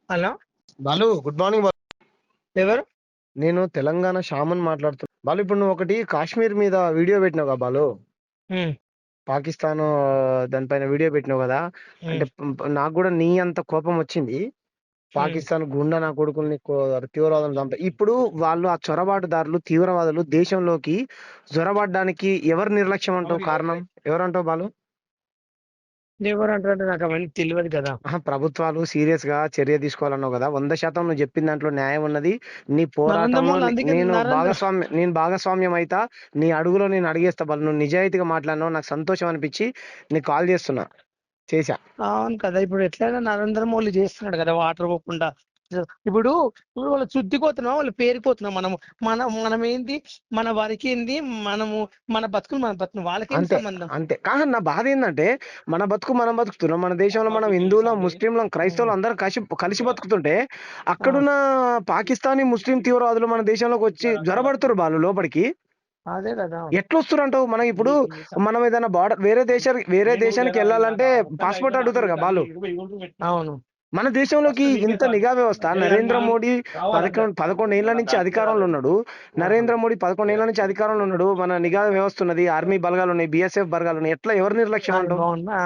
Hello! Balu good morning Balu. ఎవరు? నేను తెలంగాణ శ్యామని మాట్లాడుతున్నా బాలు. ఇప్పుడు నువ్వు ఒకటి కాశ్మీర్ మీద వీడియో పెట్టినావు కదా బాలు. హ్మ్. పాకిస్తాన్ దానిపైన వీడియో పెట్టినావు కదా. హ్మ్. అంటే నాకు కూడా నీ అంత కోపం వచ్చింది. హ్మ్. పాకిస్తాన్ గుండా నా కొడుకుల్ని తీవ్రవాదం చంప ఇప్పుడు వాళ్ళు ఆ చొరబాటుదారులు తీవ్రవాదులు దేశంలోకి జొరబడ్డానికి ఎవరు నిర్లక్ష్యం అంటావు? కారణం ఎవరంటావు బాలు? ఎవరంటారంటే నాకు అవన్నీ తెలవదు కదా! ప్రభుత్వాలు సీరియస్ గా చర్య తీసుకోవాలన్నావు కదా. 100% నువ్వు చెప్పిన దాంట్లో న్యాయం ఉన్నది. నీ నరేంద్ర పోరాటంలో మోడీ అందుకే నేను భాగస్వామ్యం అయితా. నీ అడుగులో నేను అడిగేస్తా బాలు. నువ్వు నిజాయితీగా మాట్లాడినావు, నాకు సంతోషం అనిపించి నీకు కాల్ చేశా. అవును కదా! ఇప్పుడు ఎట్లైనా నరేంద్ర మోడీ చేస్తున్నాడు కదా! వాటర్ పోకుండా. ఇప్పుడు వాళ్ళు శుద్ధిపోతున్నాం, వాళ్ళు పేరుకుపోతున్నాం. మనమేంది, మన వరకేంది, మన బతుకులు మన బతుకులు. వాళ్ళకేంటి అంతే సంబంధం? అంతే కానీ నా బాధ ఏంటంటే మన బతుకు మనం బతుకుతున్నాం. మన దేశంలో మనం హిందువులం, ముస్లింలం, క్రైస్తవులు అందరం కలిసి బతుకుతుంటే అక్కడున్న పాకిస్తానీ ముస్లిం తీవ్రవాదులు మన దేశంలోకి వచ్చి జ్వరబడుతున్నారు బాలు లోపలికి. అదే కదా! ఎట్లొస్తారు అంటావు? మనం ఇప్పుడు మనం ఏదైనా బార్డర్ వేరే దేశానికి వెళ్ళాలంటే పాస్పోర్ట్ అడుగుతారు కదా బాలు. అవును. మన దేశంలోకి ఇంత నిఘా వ్యవస్థ. నరేంద్ర మోడీ 11 ఏళ్ల నుంచి అధికారంలో ఉన్నాడు. నరేంద్ర మోడీ 11 ఏళ్ల నుంచి అధికారంలో ఉన్నాడు. మన నిఘా వ్యవస్థ ఉన్నది, ఆర్మీ బలగాలు ఉన్నాయి, బిఎస్ఎఫ్ బలగాలు ఉన్నాయి. ఎట్లా ఎవరు నిర్లక్ష్యం అది అంటావు? బాగుందా?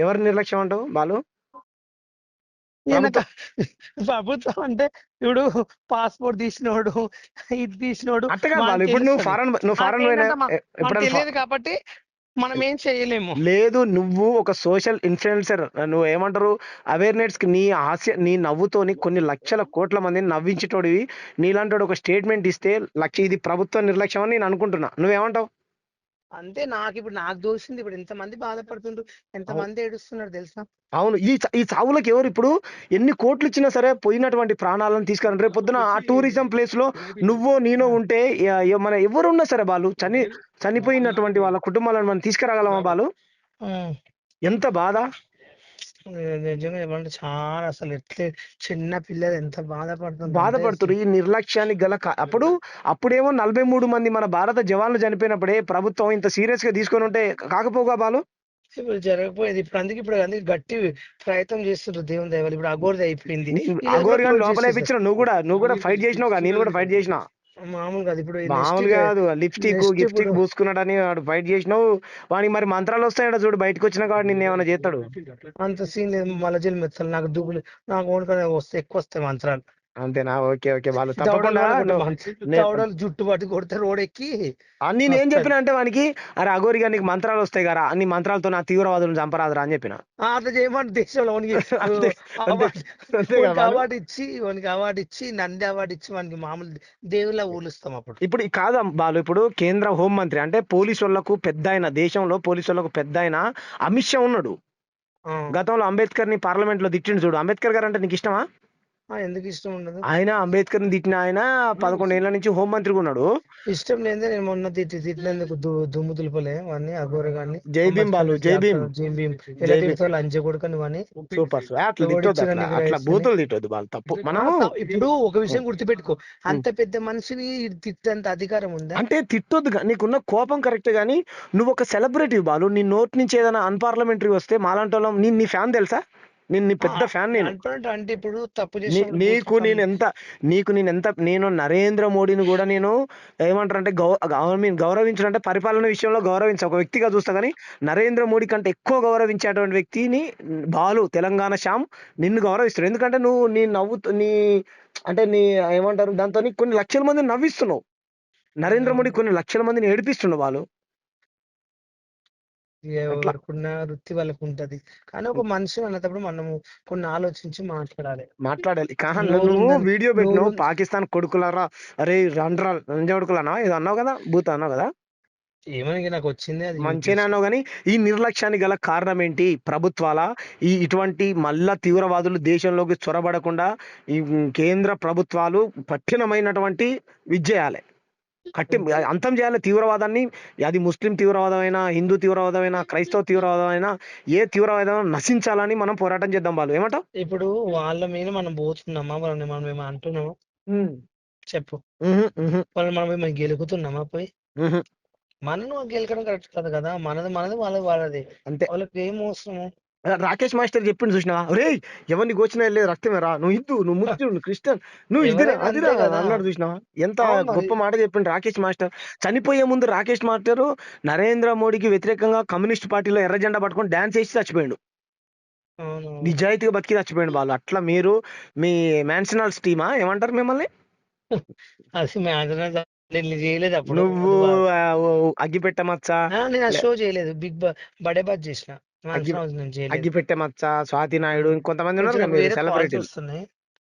ఎవరు నిర్లక్ష్యం అంటావు బాలు? ఈయనక ప్రభుత్వం ప్రభుత్వం అంటే ఇప్పుడు పాస్పోర్ట్ తీసినోడు, ఇది తీసినోడు అట్ట కాదు బాలు. వానికి ఇప్పుడు తెలుస్తుంది. నువ్వు ఫారెన్ పోయినా మనకేంటంటే మనకు ఎప్పుడైనా తెలియదు కాబట్టి మనం ఏం చేయలేము. లేదు, నువ్వు ఒక సోషల్ ఇన్ఫ్లుయెన్సర్. నువ్వు ఏమంటారు, అవేర్నెస్ కి నీ నవ్వుతోని కొన్ని లక్షల కోట్ల మందిని నవ్వించేటోడివి. నీలాంటి ఒక స్టేట్మెంట్ ఇస్తే ఇది ప్రభుత్వ నిర్లక్ష్యం అని నేను అనుకుంటున్నా. నువ్వేమంటావు? అంతే. నాకు దోషింది. ఇప్పుడు ఎంతమంది బాధపడుతుండ్రు, ఎంతమంది ఏడుస్తున్నారు తెలుసా? అవును. ఈ చావులకు ఎవరు ఇప్పుడు ఎన్ని కోట్లు ఇచ్చినా సరే పోయినటువంటి ప్రాణాలను తీసుకురండి. రేపు పొద్దున ఆ టూరిజం ప్లేస్ లో నేనో ఉంటే మన ఎవరు ఉన్నా సరే బాలు, చనిపోయినటువంటి వాళ్ళ కుటుంబాలను మనం తీసుకురాగలమా బాలు? ఎంత బాధ. నిజంగా ఏమంటే చాలా అసలు చిన్న పిల్లలు ఎంత బాధపడుతుండ్రు. ఈ నిర్లక్ష్యానికి గల అప్పుడేమో 43 మంది మన భారత జవాన్లు చనిపోయినప్పుడే ప్రభుత్వం ఇంత సీరియస్ గా తీసుకొని ఉంటే కాకపోగా బాలు. ఇప్పుడు జరగకపోయేది. ఇప్పుడు అందుకే గట్టి ప్రయత్నం చేస్తుండ్రు దేవుని దయ వల్ల. ఇప్పుడు అఘోరిది అయిపోయింది. అఘోరి గాని లోపలేపించిన నువ్వు కూడా ఫైట్ చేసినావు. నేను కూడా ఫైట్ చేసిన. మామూలు కాదు. ఇప్పుడు మామూలు కాదు. లిప్స్టిక్ పూసుకున్నాడని వాడు ఫైట్ చేసినావు. వాడికి మరి మంత్రాలు వస్తాయట చూడు, బయటకు వచ్చిన వాడు నిన్నేమన్నా చేస్తాడు. అంత సీన్ లేదు. మళ్ళీ జల్ మెత్తలు నాకు దుబ్బులు నాకు ఓనుకొని వస్తే ఎక్కువ వస్తాయి మంత్రాలు. అంతేనా? ఓకే వాళ్ళు తప్పకుండా దవడలు జుట్టు పట్టి కొడితే రోడ్ ఎక్కి. నేనేం చెప్పిన అంటే వానికి, అరే అఘోరిగా నీకు మంత్రాలు వస్తాయి కదా, అన్ని మంత్రాలతో నా తీవ్రవాదులను చంపరాదురా అని చెప్పిన. అట్లా చేయమంటే దేశంలో అవార్డు ఇచ్చి నంది అవార్డు ఇచ్చి వానికి మామూలు దేవుళ్ళ ఊలుస్తాం అప్పుడు. ఇప్పుడు కాదు బాలు, ఇప్పుడు కేంద్ర హోంమంత్రి అంటే దేశంలో పోలీసు వాళ్ళకు పెద్ద ఆయన అమిత్ షా ఉన్నాడు. గతంలో అంబేద్కర్ ని పార్లమెంట్ లో తిట్టిండు చూడు. అంబేద్కర్ గారు అంటే నీకు ఇష్టమా? ఎందుకు ఇష్టం ఉండదు? ఆయన అంబేద్కర్ ని తిట్టిన ఆయన 11 ఏళ్ల నుంచి హోంమంత్రిగా ఉన్నాడు. ఇష్టం లేదే. నేను మొన్న తిట్టినందుకు దుమ్ము దులుపలే వాడిని, అఘోర గారిని. జై భీమ్ బాలు, జై భీమ్. ఎలా తిడతావు లంచ కొడుకని వాడిని. సూపర్. అట్లా బూతులు తిట్టొద్దు బాలు, తప్పు. మనం ఇప్పుడు ఒక విషయం గుర్తుపెట్టుకో, అంత పెద్ద మనిషిని తిట్టేంత అధికారం ఉందా? అంటే తిట్టొద్దు, నీకున్న కోపం కరెక్ట్ గానీ నువ్వు ఒక సెలబ్రిటీ బాలు. నీ నోట్ నుంచి ఏదైనా అన్పార్లమెంటరీ వస్తే మాలాంటి వాళ్ళం నీ ఫ్యాన్ తెలుసా? నీ పెద్ద ఫ్యాన్ నేను. అంటే ఇప్పుడు తప్పు నేను నరేంద్ర మోడీని కూడా నేను ఏమంటారంటే గౌరవించడం అంటే పరిపాలన విషయంలో గౌరవించ ఒక వ్యక్తిగా చూస్తా, కానీ నరేంద్ర మోడీ కంటే ఎక్కువ గౌరవించేటువంటి వ్యక్తిని బాలు, తెలంగాణ శ్యామ్ నిన్ను గౌరవిస్తాడు. ఎందుకంటే నువ్వు నీ ఏమంటారు దాంతో కొన్ని లక్షల మందిని నవ్విస్తున్నావు. నరేంద్ర మోడీ కొన్ని లక్షల మందిని ఏడిపిస్తున్నావు వాళ్ళు. ఎవరికున్న వృత్తి వాళ్ళకు ఉంటది, కానీ ఒక మనిషి అన్నప్పుడు మనము కొన్ని ఆలోచించి మాట్లాడాలి. కానీ నువ్వు వీడియో పెట్టినావు, పాకిస్తాన్ కొడుకులారా, అరే రండ్రా కొడుకులన్నా ఏదో అన్నావు కదా, బూత్ అన్నావు కదా. ఏమని నాకు వచ్చింది అది మంచిగా అన్నావు, కానీ ఈ నిర్లక్ష్యానికి గల కారణం ఏంటి? ప్రభుత్వాల ఇటువంటి మళ్ళా తీవ్రవాదులు దేశంలోకి చొరబడకుండా ఈ కేంద్ర ప్రభుత్వాలు కఠినమైనటువంటి విజయాలే అంతం చేయాలి తీవ్రవాదాన్ని. అది ముస్లిం తీవ్రవాదమైనా, హిందూ తీవ్రవాదమైనా, క్రైస్తవ తీవ్రవాదమైనా, ఏ తీవ్రవాదం నశించాలని మనం పోరాటం చేద్దాం బాలు. ఏమంటావు? ఇప్పుడు వాళ్ళ మీద మనం పోతున్నామా? మనం ఏమో అంటున్నామా? చెప్పు. మనం గెలుకుతున్నామా పోయి? మనం గెలకడం కరెక్ట్ కాదు కదా. మనది వాళ్ళది. అంతే. వాళ్ళకి ఏం అవసరము? రాకేష్ మాస్టర్ చెప్పిండు చూసినావా, రే ఎవరిని కోచినా వెళ్ళేది రక్తమే రా, నువ్వు హిందూ, నువ్వు ముస్లిం, నువ్వు క్రిస్టియన్, నువ్వు ఇదిరా ఎవరైనా అదిరా అంతే కదా. అన్నాడు చూసినావా. ఎంత అవును అది. గొప్ప మాట చెప్పిండు రాకేష్ మాస్టర్. చనిపోయే ముందు రాకేష్ మాస్టర్ నరేంద్ర మోడీకి వ్యతిరేకంగా కమ్యూనిస్ట్ పార్టీలో ఎర్ర జెండా పట్టుకొని డాన్స్ చేసి చచ్చిపోయాడు. అవును నిజాయితీగా బతికి చచ్చిపోయాడు వాళ్ళు. అట్లా మీరు మీ మ్యాన్షనల్స్ టీమా ఏమంటారు మిమ్మల్ని? అది నేను చేయలేదు అప్పుడు. నువ్వు అది అగ్గిపెట్టే మచ్చ, నేను ఆ లే- షో చేయలేదు. బడే బాత్ చేసిన. అగ్గి మ్యాన్షన్ హౌస్ నేను చేయలేదు. అగ్గిపెట్టే మచ్చ, స్వాతి నాయుడు, ఇంకొంతమంది ఉన్నారు కొంచెం కదా నాకు మీరు వేరే కాల్స్ సెలబ్రిటీలు. వస్తున్నాయి.